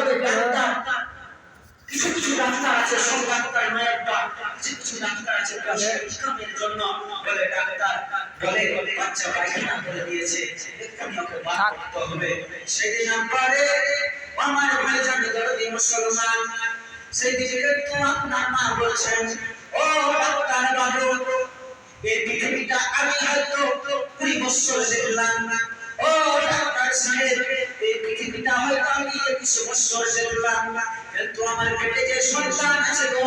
তবে ডাক্তার কিছু কিছু ডাক্তার আছে, সব ডাক্তার নয়, কিছু কিছু ডাক্তার আছে ইনকামের জন্য বলে ডাক্তার বলে বাচ্চা পায়খানা করে দিয়েছে, এক্ষুনি ওকে বার করতে হবে। সেদিন আমারে আমার ভাইজান দরদি মুসলমান, সেদিকে তো আপনার মা বলছেন, ও ডাক্তার বাবু, এই পৃথিবীটা আমি হয়তো 20 বছর দেখলাম না। ও ডাক্তার সাহেব, এই পৃথিবীটা হয়তো আমি 21 বছর দেখলাম না, কিন্তু আমার পেটে যে সন্তান আছে গো,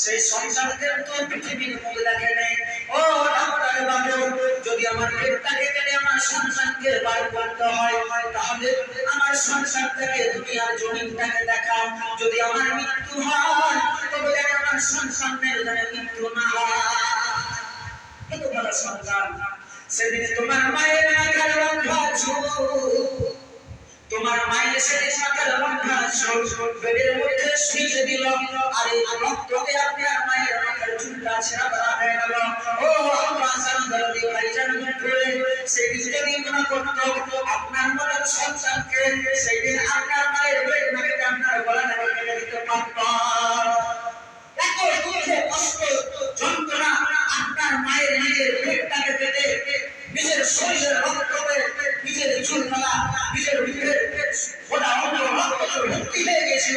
সেই সন্তানকে তো পৃথিবীর মধ্যে দেখে নেই। ও ডাক্তার বাবু, যদি আমার পেটটাকে কেটে আমার সন্তানকে বার করতে হয়, তাহলে আমার সন্তানটাকে দুনিয়ার জমিনটাকে দেখাও। যদি আমার মৃত্যু হয়, তবে আমার সন্তানের যেন মৃত্যু না হয়। কত বড় সন্তান! সেদিন তোমার মায়ের মাথার বন্ধা ঝুল, তোমার মায়ের সেদিন মাথার বন্ধা ঝুল বেডের মধ্যে শুয়ে দিল, আর এই রক্ততে আপনার মায়ের মাথার চুলটা ছেঁড়া করা হয়ে গেল। ও আল্লাহ জানদারি ভাইজান বলে, সেদিন যদি মনে করতো আপনার মতো সন্তানকে, সেদিন আপনার মায়ের পেট থেকে আপনার গলা থেকে কেটে দিতে পারত। এত দুঃখ কষ্ট যন্ত্রণা আপনার মায়ের নিজের পেটটাকে কেটে নিজের শরীরের রক্তকে, নিজের চুলমালা, নিজের মুখের ওটা অন্য রক্তকে ভর্তি হয়ে গেছিল।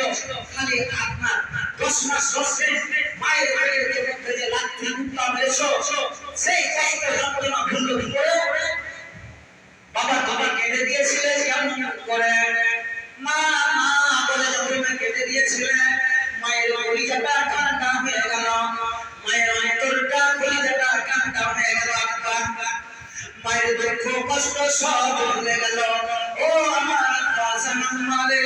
খালি আপনার 10 মাস 10 দিন মায়ের পেটের মধ্যে যে লাথি মুক্তা মেরেছ, সেই কষ্ট যন্ত্রণা ভুলে করে বাবা বাবা কেটে দিয়েছিলেন কেমন করে? মা মা বলে যখন কেটে দিয়েছিলেন, মায়ের কলিজাটা ঠান্ডা হয়ে গেল, মায়ের অন্তরটা কলিজাটা ঠান্ডা হয়ে গেল। মায়ের দুঃখ কষ্ট সব ভুলে গেল। ও আমার জানান মালে,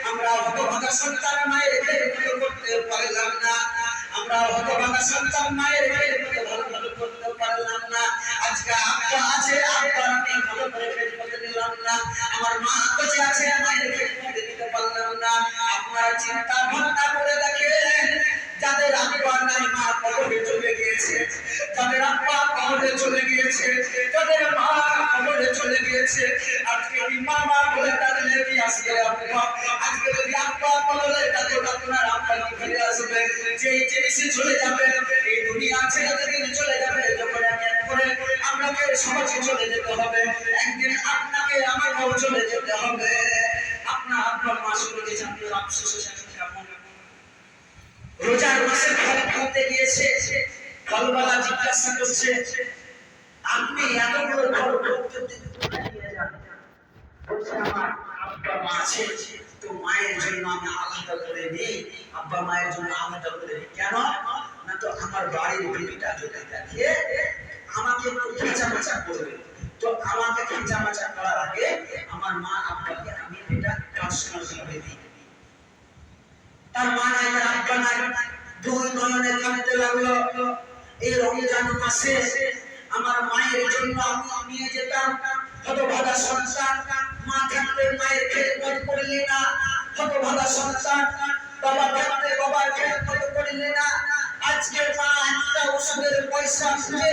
আমরা হতভাগা সন্তান মায়ের খেদমত করতে পারলাম না, আমরা হতভাগা সন্তান মায়ের খেদমত ভালো করতে পারলাম না। আজকে আব্বা আছে, আব্বার আমি ভালো করে খেদমত দিলাম না, আমার মা বেঁচে আছে, মায়ের খেদমত দিতে পারলাম না। আপনারা চিন্তা ভাবনা করে দেখেন, যাদের আব্বা নাই মা কবরে চলে গিয়েছে, যাদের আব্বা কবরে চলে গিয়েছে, যাদের মা কবরে চলে গিয়েছে, আজকে কি মামা বলে ডাকলে কি আসবে আব্বা? আজকে যদি আব্বা বলে ডাকে আপনার আব্বা কি ফিরে আসবে? যে জিনিস চলে যাবে, এই দুনিয়া ছেড়ে যেদিন চলে যাবে, যখন এক করে আপনাকে সমাজে চলে যেতে হবে, একদিন আপনাকে আমাকেও চলে যেতে হবে। আপনার আব্বা মা চলে গেছে, আপনার আফসোস হচ্ছে কেমন? রোজার মাসে ফল খাওয়াতে গিয়েছে, ফলওয়ালা জিজ্ঞাসা করছে, আপনি এত বড় ফল করতে নিয়ে যান? বলছে আমার আব্বা মা আছে, তো মায়ের জন্য আমি আলাদা করে নিই, আব্বা মায়ের জন্য আলাদা করে নিই। কেন না, তো আমার বাড়ির বেবিটা যদি দেখে আমাকে একটু খেঁচামাচা করবে, তো আমাকে খেঁচামাচা করার আগে আমার মা আব্বাকে আমি এটা পার্সোনাল ভাবে দিই। তার মা নাই, তার আব্বা নাই, দুই নয়নে কাঁদতে লাগলো। এই রমজান মাসে আমার মায়ের জন্য আমি নিয়ে যেতাম, হতভাগা সন্তান, মা থাকতে মায়ের খেদমত করলি না, হতভাগা সন্তান, বাবা থাকতে বাবার খেদমত করলি না। আজকে মা একটা ওষুধের পয়সা খুঁজে,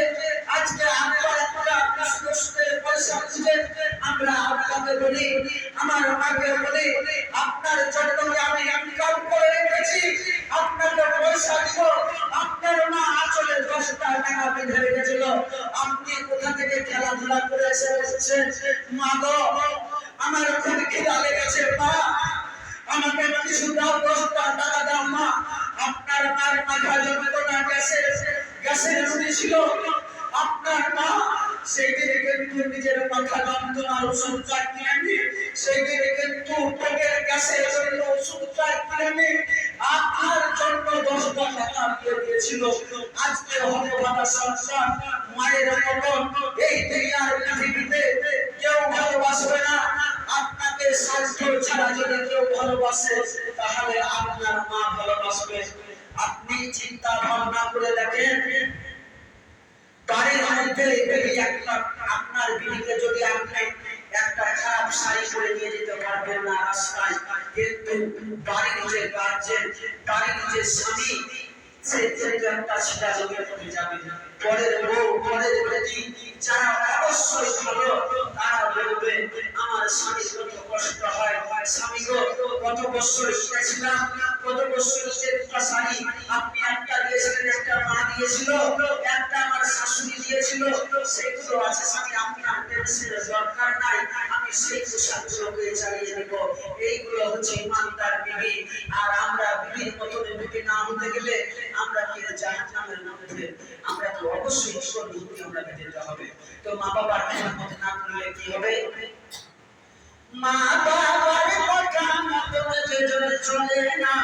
আজকে আমরা একটা ওষুধের পয়সা খুঁজে আমরা আপনাকে বলি, আমার মাকে বলি, আপনার জন্য আমি ইনকাম করে রেখেছি, আপনাকে পয়সা দিব। আপনার মা আঁচলে 10টা টাকা বেঁধে রেখেছিল, আপনি কোথা থেকে খেলাধুলা করে এসে বসেছেন? মা গো, আমার খুব খিদা লেগেছে, মা আমাকে কিছু দাও, 10টা টাকা দাও মা। আপনার মায়ের মাথা যন্ত্রণা, গ্যাসের রুগী ছিল, আপনার মা সেই দিনে কিন্তু নিজের মাথা যন্ত্রণার ওষুধটা কিনেনি, সেই দিনে কিন্তু পেটের গ্যাসের জন্য ওষুধটা কিনেনি, আপনার জন্য 10টা টাকা দিয়ে দিয়েছিল। আজকে হতভাগা সন্তান মায়ের মতন এই দুনিয়ার পৃথিবীতে কেউ ভালোবাসবে না। আপনাকে স্বার্থ ছাড়া যদি কেউ ভালোবাসে, তাহলে আপনার মা ভালোবাসবে। আপনি চিন্তা ভাবনা করে দেখেন, বাড়ির মধ্যে একটা আপনার বিবিকে যদি আপনি একটা খারাপ শাড়ি পরে নিয়ে যেতে পারবেন না রাস্তায়, কিন্তু বাড়ির যে গার্জেন, বাড়ির যে স্বামী, সে একটা সেটা জমিয়ে পড়ে যাবে। পরের বউ, পরের বেটি যারা অবশ্যই ভালো, তারা বলবে আমার স্বামী কত কষ্ট হয়, স্বামী গো কত বছর কিনেছিলাম, কত বছর একটা শাড়ি আপনি একটা দিয়েছিলেন, একটা মা দিয়েছিল, একটা আমার শাশুড়ি দিয়েছিল, সেগুলো আছে স্বামী, আপনার টেনশনের দরকার নাই, আমি সেই পোশাকগুলোকে চালিয়ে নেব। এইগুলো হচ্ছে ইমানদার বিবি। আর আমরা বিবির মতন বিবি না হতে গেলে আমরা কি জাহান্নামের মধ্যে আমরা তো অবশ্যই ঈশ্বর আমরা যেতে হবে। তো মা বাবার মত না করলে কি হবে? মা বাবার কথা মতো যে চলে না,